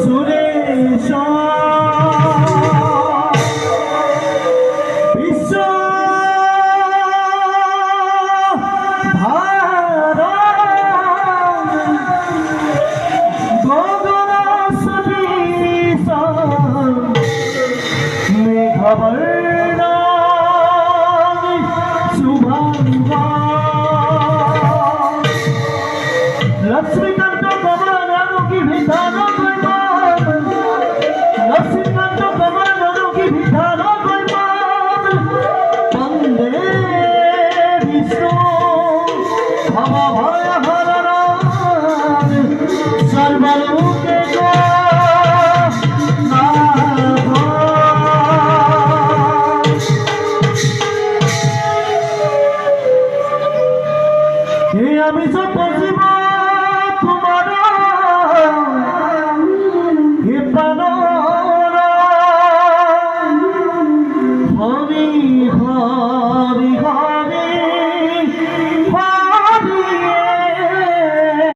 সুরেশ বিশ্ব ভারত গগন সদৃশ মেঘবর্ণ শুভঙ্গ লক্ষ্মীকান্ত কমল নারকি বিধান লক্ষ্মীকান্ত কমল নারকি বিধান বন্দে বিষ্ণু ভবভয় হরণ সর্বলোকে আমি সব জীব তোমার